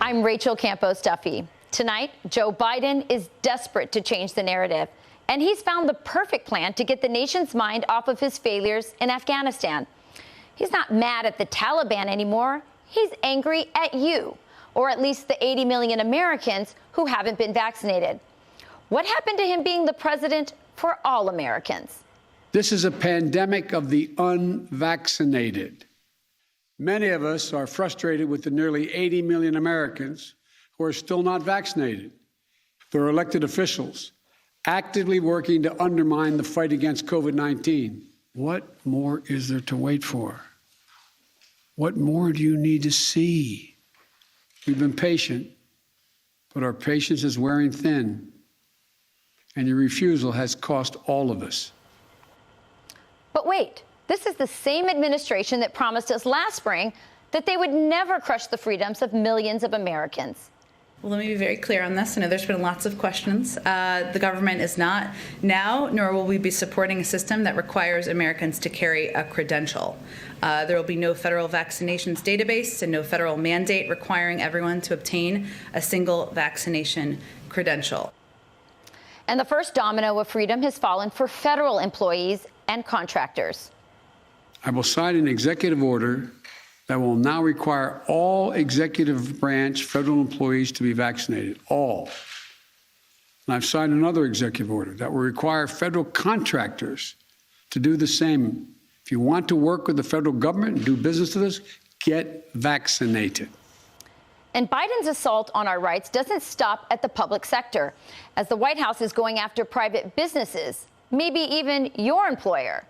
I'm Rachel Campos Duffy. Tonight, Joe Biden is desperate to change the narrative, and he's found the perfect plan to get the nation's mind off of his failures in Afghanistan. He's not mad at the Taliban anymore. He's angry at you, or at least the 80 million Americans who haven't been vaccinated. What happened to him being the president for all Americans? This is a pandemic of the unvaccinated. Many of us are frustrated with the nearly 80 million Americans who are still not vaccinated. There are elected officials actively working to undermine the fight against COVID-19. What more is there to wait for? What more do you need to see? We've been patient, but our patience is wearing thin, and your refusal has cost all of us. But wait. This is the same administration that promised us last spring that they would never crush the freedoms of millions of Americans. Well, let me be very clear on this. I know there's been lots of questions. The government is not now, nor will we be supporting a system that requires Americans to carry a credential. There will be no federal vaccinations database and no federal mandate requiring everyone to obtain a single vaccination credential. And the first domino of freedom has fallen for federal employees and contractors. I will sign an executive order that will now require all executive branch federal employees to be vaccinated, all. And I've signed another executive order that will require federal contractors to do the same. If you want to work with the federal government and do business with us, get vaccinated. And Biden's assault on our rights doesn't stop at the public sector, as the White House is going after private businesses, maybe even your employer.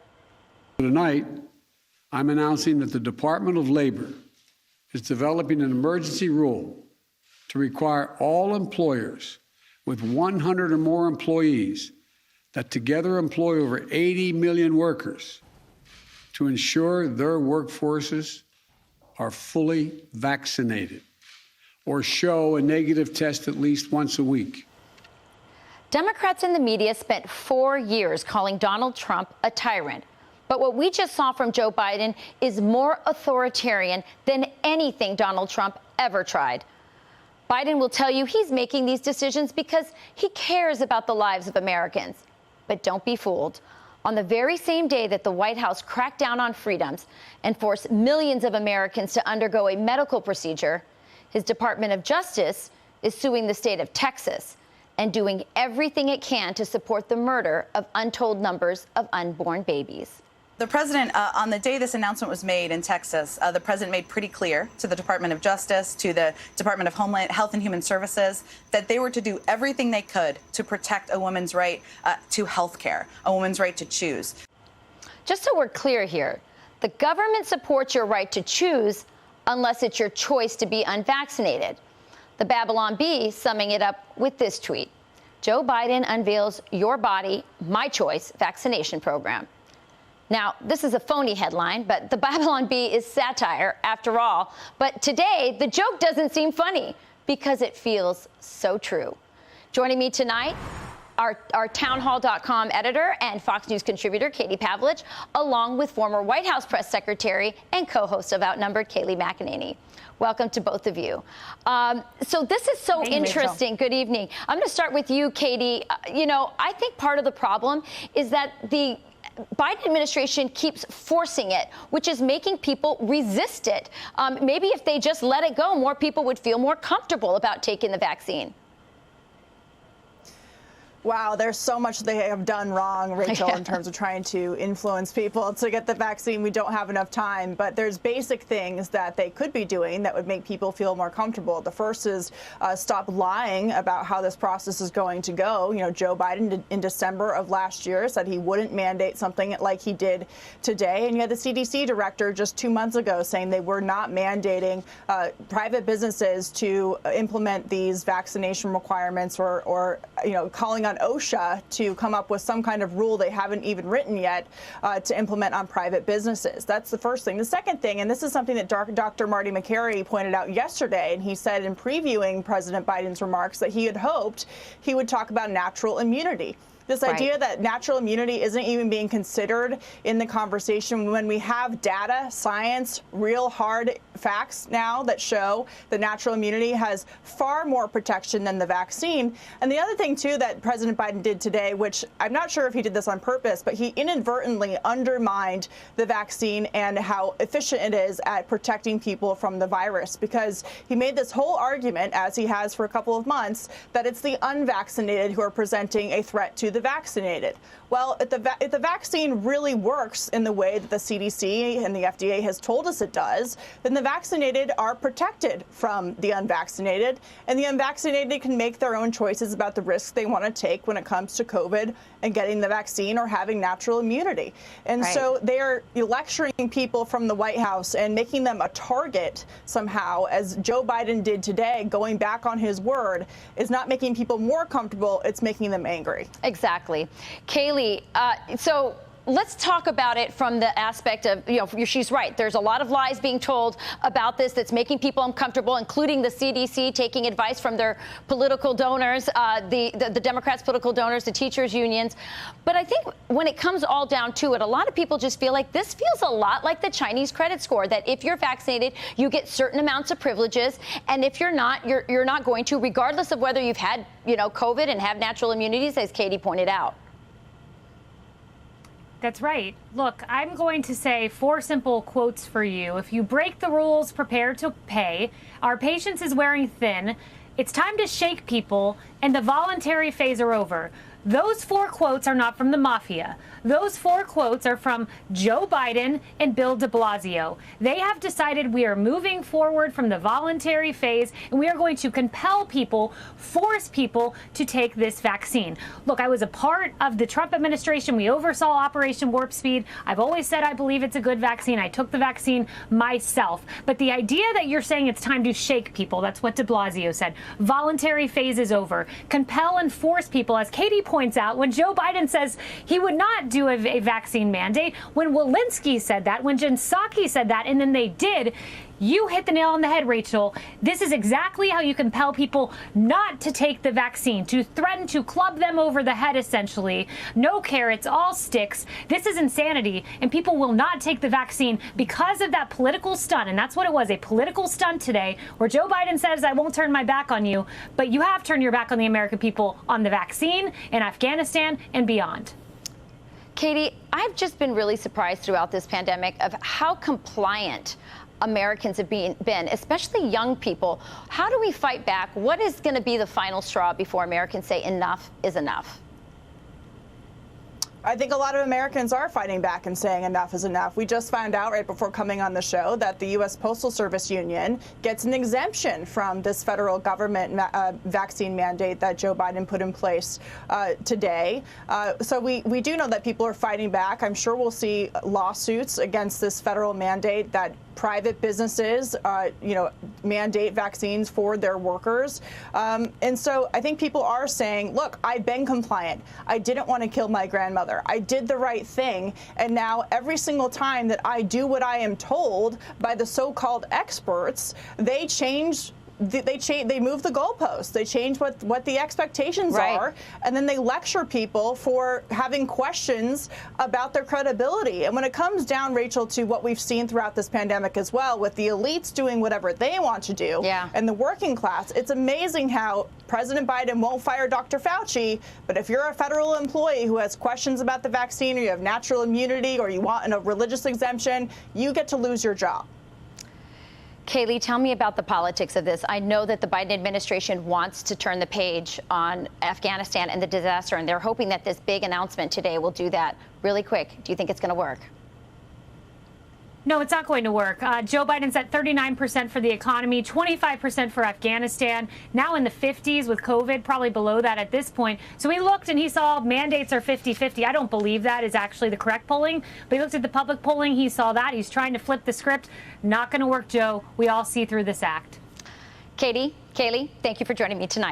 Tonight, I'm announcing that the Department of Labor is developing an emergency rule to require all employers with 100 or more employees that together employ over 80 million workers to ensure their workforces are fully vaccinated or show a negative test at least once a week. Democrats in the media spent 4 years calling Donald Trump a tyrant. But what we just saw from Joe Biden is more authoritarian than anything Donald Trump ever tried. Biden will tell you he's making these decisions because he cares about the lives of Americans. But don't be fooled. On the very same day that the White House cracked down on freedoms and forced millions of Americans to undergo a medical procedure, his Department of Justice is suing the state of Texas and doing everything it can to support the murder of untold numbers of unborn babies. The president, on the day this announcement was made in Texas, the president made pretty clear to the Department of Justice, to the Department of Homeland Health and Human Services, that they were to do everything they could to protect a woman's right to health care, a woman's right to choose. Just so we're clear here, the government supports your right to choose unless it's your choice to be unvaccinated. The Babylon Bee summing it up with this tweet. Joe Biden unveils Your Body, My Choice vaccination program. Now, this is a phony headline, but the Babylon Bee is satire after all. But today, the joke doesn't seem funny because it feels so true. Joining me tonight, our townhall.com editor and Fox News contributor, Katie Pavlich, along with former White House press secretary and co-host of Outnumbered, Kayleigh McEnany. Welcome to both of you. So this is so interesting. Rachel. Good evening. I'm going to start with you, Katie. I think part of the problem is that the Biden administration keeps forcing it, which is making people resist it. Maybe if they just let it go, more people would feel more comfortable about taking the vaccine. Wow, there's so much they have done wrong, Rachel, in terms of trying to influence people to get the vaccine. We don't have enough time, but there's basic things that they could be doing that would make people feel more comfortable. The first is stop lying about how this process is going to go. Joe Biden in December of last year said he wouldn't mandate something like he did today. And you had the CDC director just 2 months ago saying they were not mandating private businesses to implement these vaccination requirements or calling on OSHA to come up with some kind of rule they haven't even written yet to implement on private businesses. That's the first thing. The second thing, and this is something that Dr. Marty Makary pointed out yesterday, and he said in previewing President Biden's remarks that he had hoped he would talk about natural immunity. This idea that natural immunity isn't even being considered in the conversation when we have data, science, real hard facts now that show that natural immunity has far more protection than the vaccine. And the other thing, too, that President Biden did today, which I'm not sure if he did this on purpose, but he inadvertently undermined the vaccine and how efficient it is at protecting people from the virus, because he made this whole argument, as he has for a couple of months, that it's the unvaccinated who are presenting a threat to the vaccinated. Well, if the vaccine really works in the way that the CDC and the FDA has told us it does, then the vaccinated are protected from the unvaccinated, and the unvaccinated can make their own choices about the risks they want to take when it comes to COVID and getting the vaccine or having natural immunity. And so they're lecturing people from the White House and making them a target somehow, as Joe Biden did today, going back on his word, is not making people more comfortable, it's making them angry. Exactly. Kaylee, so let's talk about it from the aspect of, she's right. There's a lot of lies being told about this that's making people uncomfortable, including the CDC taking advice from their political donors, the Democrats' political donors, the teachers' unions. But I think when it comes all down to it, a lot of people just feel like this feels a lot like the Chinese credit score, that if you're vaccinated, you get certain amounts of privileges. And if you're not, you're not going to, regardless of whether you've had, COVID and have natural immunities, as Katie pointed out. That's right. Look, I'm going to say 4 simple quotes for you. If you break the rules, prepare to pay. Our patience is wearing thin. It's time to shake people, and the voluntary phase are over. Those 4 quotes are not from the mafia. Those 4 quotes are from Joe Biden and Bill de Blasio. They have decided we are moving forward from the voluntary phase, and we are going to compel people, force people to take this vaccine. Look, I was a part of the Trump administration. We oversaw Operation Warp Speed. I've always said I believe it's a good vaccine. I took the vaccine myself. But the idea that you're saying it's time to shake people, that's what de Blasio said. Voluntary phase is over. Compel and force people, as Katie points out, when Joe Biden says he would not do a vaccine mandate, when Walensky said that, when Jen Psaki said that, and then they did, you hit the nail on the head, Rachel. This is exactly how you compel people not to take the vaccine, to threaten to club them over the head, essentially. No carrots, all sticks. This is insanity, and people will not take the vaccine because of that political stunt. And that's what it was, a political stunt today, where Joe Biden says, I won't turn my back on you, but you have turned your back on the American people on the vaccine, in Afghanistan, and beyond. Katie, I've just been really surprised throughout this pandemic of how compliant Americans have been, especially young people. How do we fight back? What is going to be the final straw before Americans say enough is enough? I think a lot of Americans are fighting back and saying enough is enough. We just found out right before coming on the show that the U.S. Postal Service Union gets an exemption from this federal government vaccine mandate that Joe Biden put in place today. So we do know that people are fighting back. I'm sure we'll see lawsuits against this federal mandate that private businesses, mandate vaccines for their workers. And so I think people are saying, look, I've been compliant. I didn't want to kill my grandmother. I did the right thing. And now every single time that I do what I am told by the so-called experts, they change. They move the goalposts. They change what the expectations are, and then they lecture people for having questions about their credibility. And when it comes down, Rachel, to what we've seen throughout this pandemic as well, with the elites doing whatever they want to do, and the working class, it's amazing how President Biden won't fire Dr. Fauci, but if you're a federal employee who has questions about the vaccine, or you have natural immunity, or you want a religious exemption, you get to lose your job. Kaylee, tell me about the politics of this. I know that the Biden administration wants to turn the page on Afghanistan and the disaster, and they're hoping that this big announcement today will do that. Really quick, do you think it's going to work? No, it's not going to work. Joe Biden's at 39% for the economy, 25% for Afghanistan, now in the 50s with COVID, probably below that at this point. So he looked and he saw mandates are 50-50. I don't believe that is actually the correct polling, but he looked at the public polling. He saw that. He's trying to flip the script. Not going to work, Joe. We all see through this act. Katie, Kaylee, thank you for joining me tonight.